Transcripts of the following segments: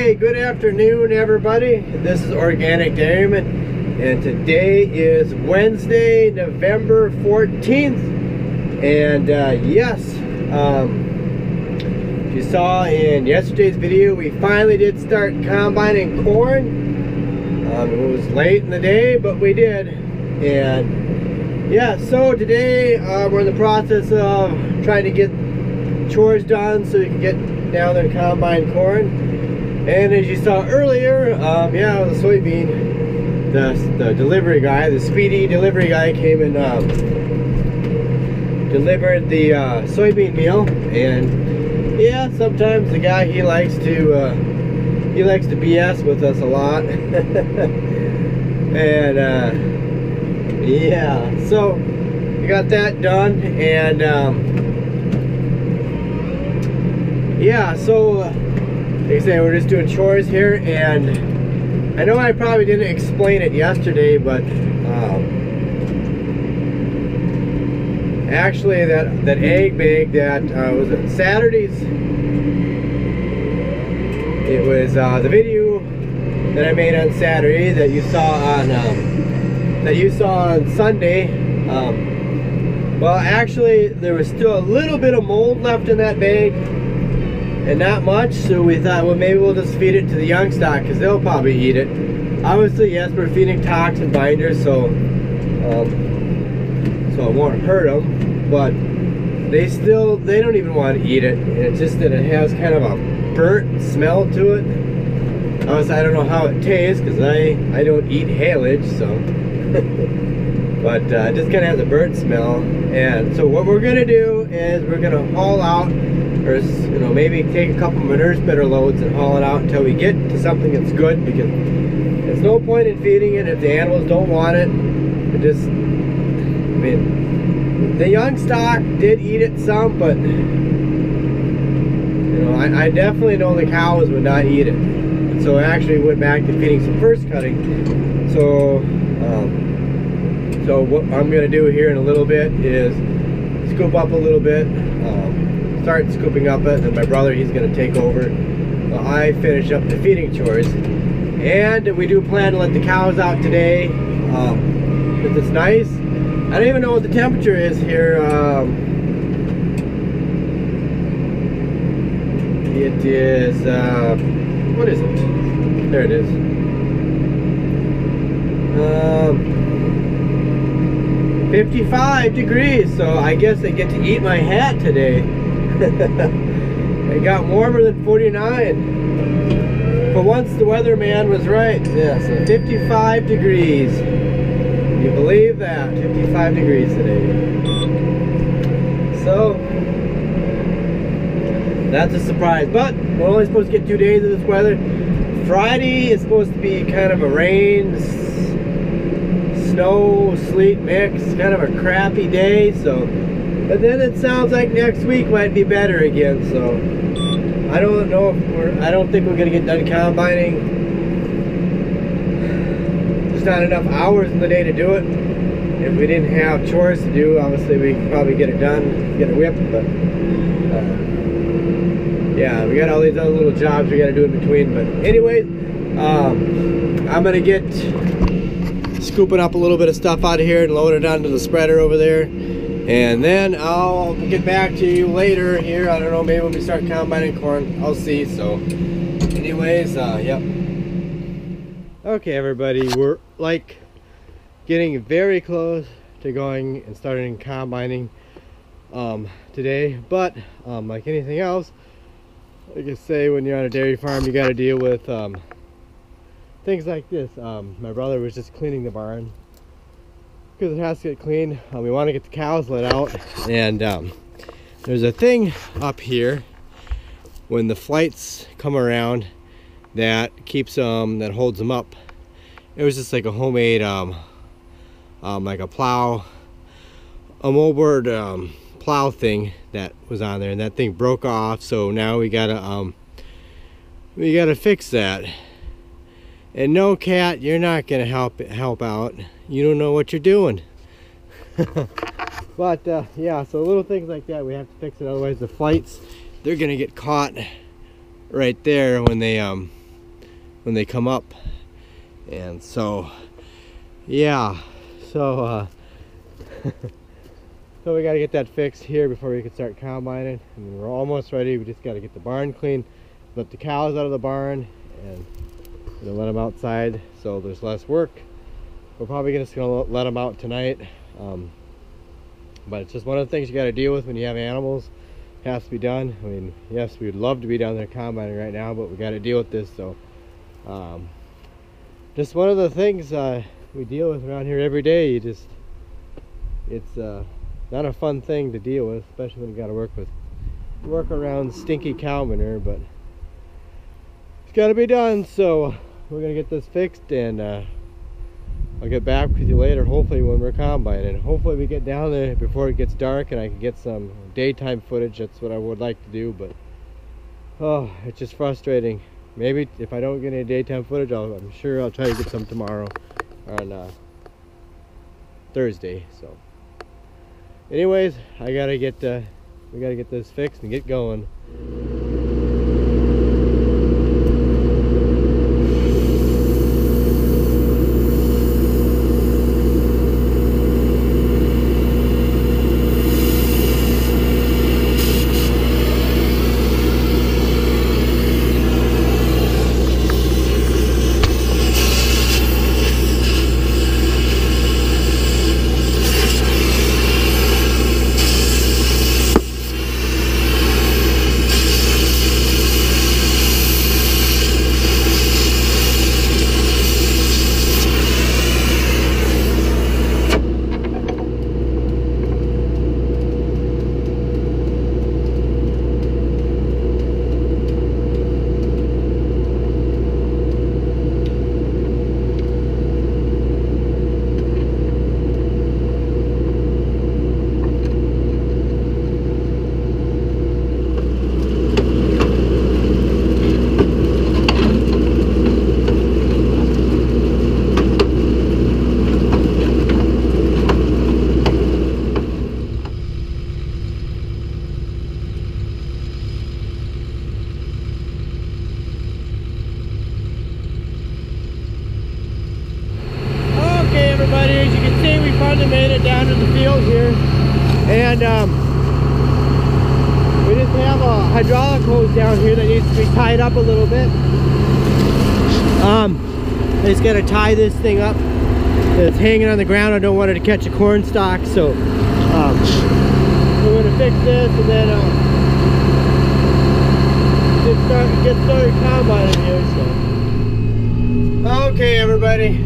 Okay, good afternoon everybody. This is Organic Dairyman, and today is Wednesday, November 14th. And yes, if you saw in yesterday's video, we finally did start combining corn. It was late in the day, but we did. And yeah, so today we're in the process of trying to get chores done so we can get down there and combine corn. And as you saw earlier, yeah, the soybean, the delivery guy, the speedy delivery guy came and delivered the soybean meal. And yeah, sometimes the guy, he likes to BS with us a lot. And yeah, so we got that done. And yeah, so like I say, we're just doing chores here, and I know I probably didn't explain it yesterday, but actually that egg bag that was it Saturday's, it was the video that I made on Saturday that you saw on Sunday. Well, actually there was still a little bit of mold left in that bag, and not much, so we thought, well, maybe we'll just feed it to the young stock because they'll probably eat it. Obviously, yes, we're feeding toxin binders, so it won't hurt them, but they don't even want to eat it. And it's just that it has kind of a burnt smell to it. I don't know how it tastes because I don't eat haylage, so but it just kind of has a burnt smell. And so what we're gonna do is we're gonna haul out, or maybe take a couple manure spreader loads and haul it out until we get to something that's good, because there's no point in feeding it if the animals don't want it. It just, I mean, the young stock did eat it some, but I definitely know the cows would not eat it. And so I actually went back to feeding some first cutting. So so what I'm gonna do here in a little bit is scoop up a little bit, start scooping up it, and my brother, he's going to take over while I finish up the feeding chores. And we do plan to let the cows out today because it's nice. I don't even know what the temperature is here. It is what is it? There it is. 55 degrees, so I guess I get to eat my hat today. It got warmer than 49. But once the weatherman was right. Yeah, so 55 degrees. Can you believe that? 55 degrees today. So that's a surprise. But we're only supposed to get 2 days of this weather. Friday is supposed to be kind of a rain, snow, sleet mix, kind of a crappy day. So, but then it sounds like next week might be better again. So I don't know if I don't think we're gonna get done combining. There's not enough hours in the day to do it. If we didn't have chores to do, obviously we could probably get it done, get it whipped. But yeah, we got all these other little jobs we got to do in between. But anyways, I'm gonna get scooping up a little bit of stuff out of here and load it onto the spreader over there, and then I'll get back to you later here. I don't know, maybe when we start combining corn, I'll see. So anyways, yep. Okay everybody, we're like getting very close to going and starting combining today, but like anything else, like I say, when you're on a dairy farm, you got to deal with things like this. My brother was just cleaning the barn because it has to get clean. We want to get the cows let out, and there's a thing up here when the flights come around that keeps them, that holds them up. It was just like a homemade like a plow, a moldboard plow thing that was on there, and that thing broke off. So now we gotta fix that. And no, Cat, you're not gonna help out. You don't know what you're doing. But yeah, so little things like that we have to fix it. Otherwise, the flights, they're gonna get caught right there when they when they come up. And so yeah, so so we got to get that fixed here before we can start combining. I mean, we're almost ready. We just got to get the barn clean, let the cows out of the barn, and let them outside so there's less work. We're probably just gonna let them out tonight, but it's just one of the things you got to deal with when you have animals. It has to be done. I mean, yes, we'd love to be down there combining right now, but we got to deal with this. So just one of the things we deal with around here every day. It's not a fun thing to deal with, especially when you got to work around stinky cow manure, but it's got to be done. So we're gonna get this fixed, and I'll get back with you later, hopefully when we're combining. Hopefully we get down there before it gets dark and I can get some daytime footage. That's what I would like to do, but oh, it's just frustrating. Maybe if I don't get any daytime footage, I'm sure I'll try to get some tomorrow on Thursday. So anyways, we gotta get this fixed and get going. Made it down to the field here, and we just have a hydraulic hose down here that needs to be tied up a little bit. I just got to tie this thing up. It's hanging on the ground. I don't want it to catch a corn stalk, so we're going to fix this and then get started combining here. So okay, everybody.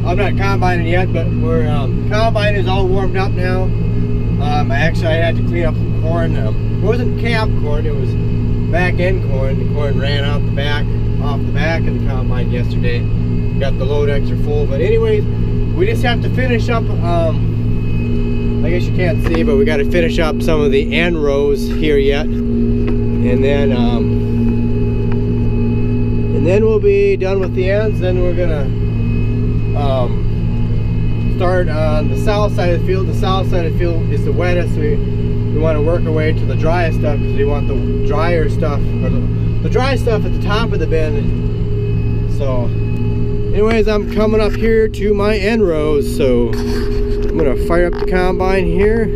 I'm not combining yet, but we're combine is all warmed up now. Actually, I had to clean up some corn. It wasn't calf corn; it was back end corn. The corn ran out the back, off the back of the combine yesterday. Got the load extra full. But anyways, we just have to finish up. I guess you can't see, but we got to finish up some of the end rows here yet, and then we'll be done with the ends. Then we're gonna start on the south side of the field. The south side of the field is the wettest. We want to work our way to the driest stuff because we want the drier stuff, or the dry stuff at the top of the bin. So anyways, I'm coming up here to my end rows, so I'm gonna fire up the combine here,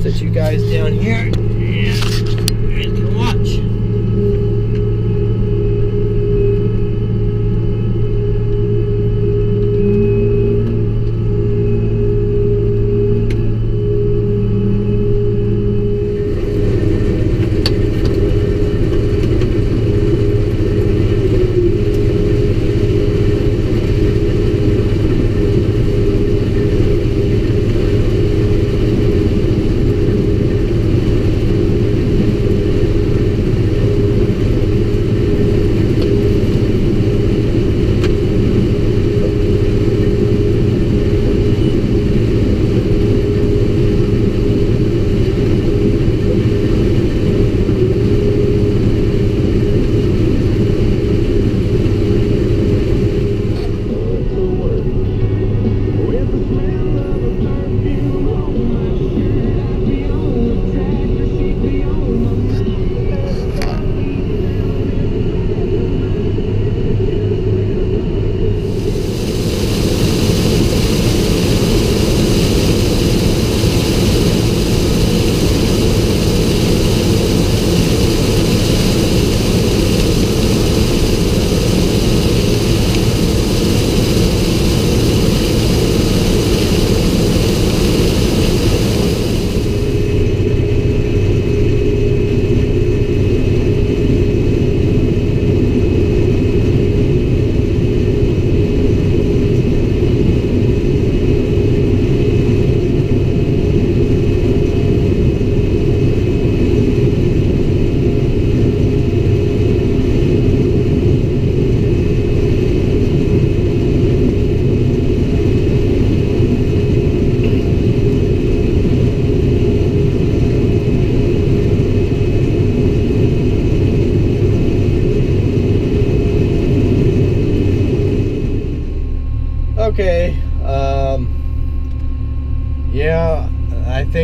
set you guys down here, and you can watch.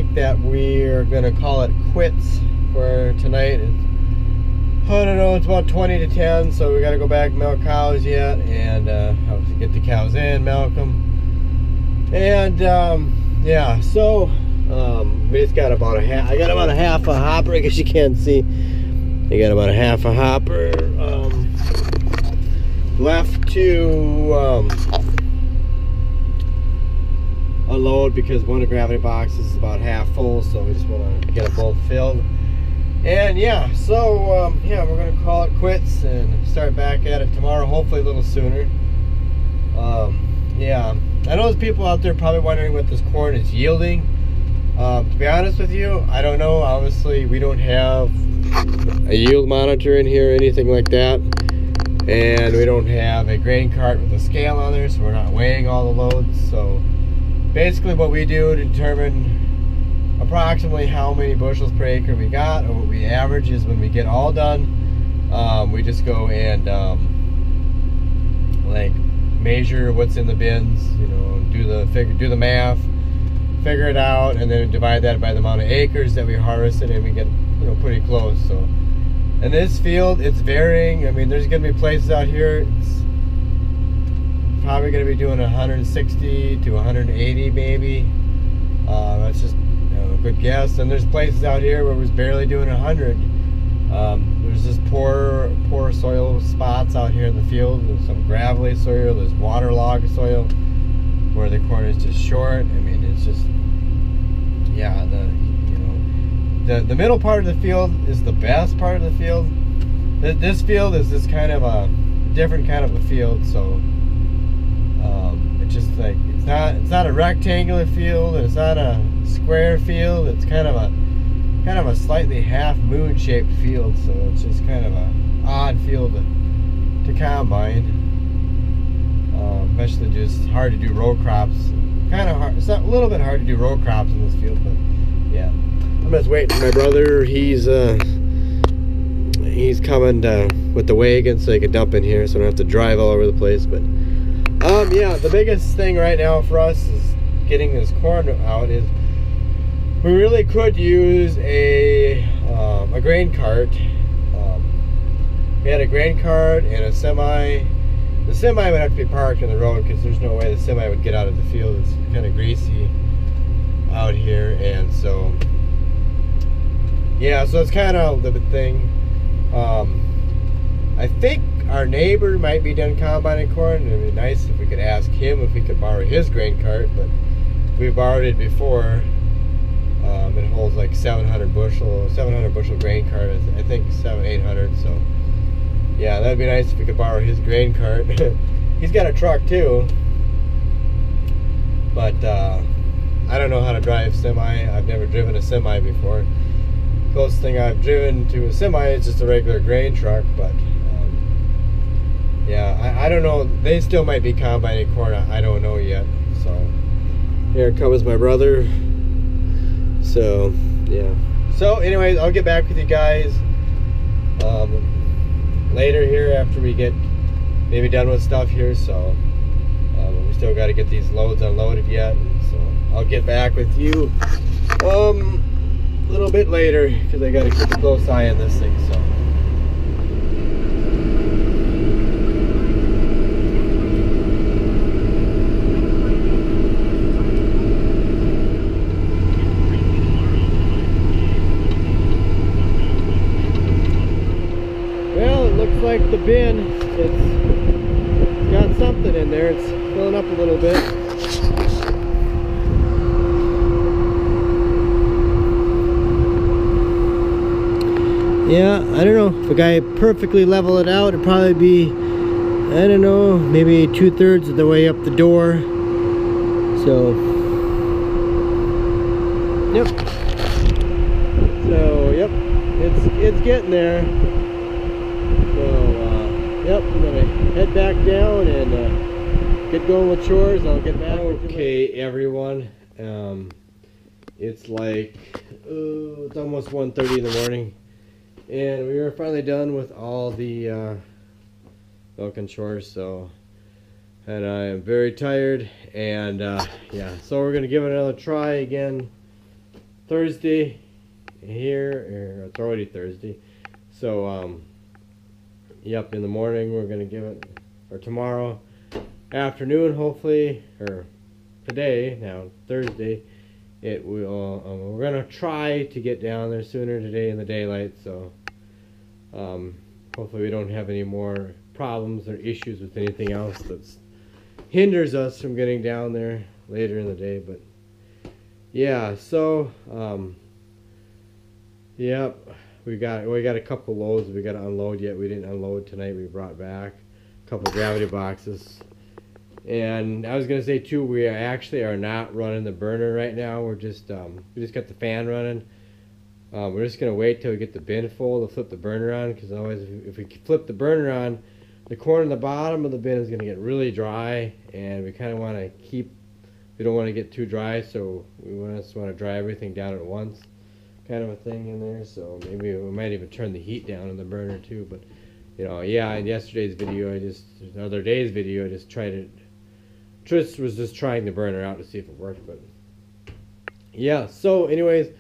think that we're gonna call it quits for tonight. I don't know, it's about 20 to 10, so we gotta go back and milk cows yet, and obviously get the cows in, milk them, and yeah. So we just got about a half. I got about a half a hopper. I guess you can't see. I got about a half a hopper left to unload, because one of the gravity boxes is about half full, so we just want to get it both filled. And yeah, so yeah, we're gonna call it quits and start back at it tomorrow, hopefully a little sooner. Yeah, I know there's people out there probably wondering what this corn is yielding. To be honest with you, I don't know. Obviously, we don't have a yield monitor in here or anything like that, and we don't have a grain cart with a scale on there, so we're not weighing all the loads. So basically what we do to determine approximately how many bushels per acre we got, or what we average, is when we get all done, we just go and like measure what's in the bins, you know, do the math, figure it out, and then divide that by the amount of acres that we harvested, and we get, you know, pretty close. So in this field, it's varying. I mean, there's gonna be places out here it's probably gonna be doing 160 to 180 maybe. That's just a good guess. And there's places out here where it was barely doing 100. There's just poor soil spots out here in the field. There's some gravelly soil, there's waterlogged soil where the corn is just short. I mean, it's just, yeah, the middle part of the field is the best part of the field. This field is this kind of a different kind of a field, so it's just like, it's not a rectangular field, and it's not a square field. It's kind of a slightly half moon shaped field, so it's just kind of a odd field to combine. Especially just hard to do row crops. Kind of hard. It's not, a little bit hard to do row crops in this field, but yeah. I'm just waiting for my brother. He's coming with the wagon so he can dump in here, so I don't have to drive all over the place. But yeah, the biggest thing right now for us is getting this corn out. Is we really could use a grain cart. We had a grain cart and a semi. The semi would have to be parked on the road, because there's no way the semi would get out of the field. It's kind of greasy out here, and so yeah, so it's kind of the thing. I think our neighbor might be done combining corn. It'd be nice if we could ask him if we could borrow his grain cart, but we borrowed it before. It holds like 700 bushel grain cart. I think 800. So yeah, that'd be nice if we could borrow his grain cart. He's got a truck too, but I don't know how to drive semi. I've never driven a semi before. Closest thing I've driven to a semi is just a regular grain truck, but yeah, I don't know. They still might be combining corn. I don't know yet. So here comes my brother. So yeah. So anyways, I'll get back with you guys later here after we get maybe done with stuff here. So we still got to get these loads unloaded yet. So I'll get back with you a little bit later, because I got to keep a close eye on this thing. So. Like the bin, it's got something in there. It's filling up a little bit. Yeah, I don't know if a guy perfectly level it out, it'd probably be, I don't know, maybe 2/3 of the way up the door. So yep, it's getting there. Yep, I'm gonna head back down and get going with chores. I'll get back. Okay, everyone. It's like it's almost 1:30 in the morning, and we are finally done with all the milk and chores. So, and I am very tired. And yeah, so we're gonna give it another try again Thursday here, or it's already Thursday. So yep, in the morning we're gonna give it, or tomorrow afternoon hopefully, or today, now Thursday, it will, we're gonna try to get down there sooner today in the daylight, so hopefully we don't have any more problems or issues with anything else that hinders us from getting down there later in the day. But yeah, so yep, we got a couple loads we got to unload yet. We didn't unload tonight. We brought back a couple gravity boxes. And I was gonna say too, we actually are not running the burner right now. We're just we just got the fan running. We're just gonna wait till we get the bin full to flip the burner on, because otherwise, if we flip the burner on, the corner in the bottom of the bin is gonna get really dry, and we kind of want to keep. We don't want to get too dry, so we just want to dry everything down at once, kind of a thing in there. So maybe we might even turn the heat down in the burner too. But you know, yeah. In yesterday's video, the other day's video, I just tried it. Tris was just trying the burner out to see if it worked, but yeah. So anyways,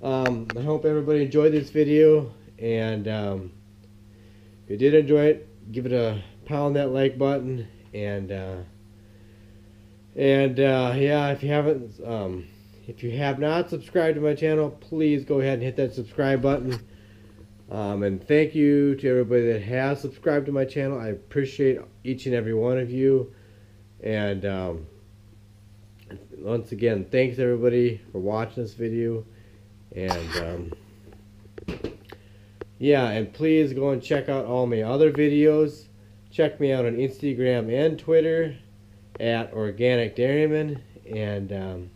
I hope everybody enjoyed this video, and if you did enjoy it, give it a pound that like button, and yeah, if you have not subscribed to my channel, please go ahead and hit that subscribe button. And thank you to everybody that has subscribed to my channel. I appreciate each and every one of you. And once again, thanks everybody for watching this video. And yeah, and please go and check out all my other videos. Check me out on Instagram and Twitter at Organic Dairyman. And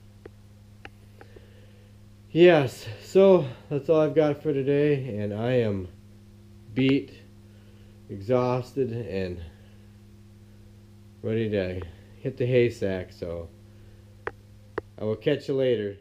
yes, so that's all I've got for today, and I am beat, exhausted, and ready to hit the haystack. So I will catch you later.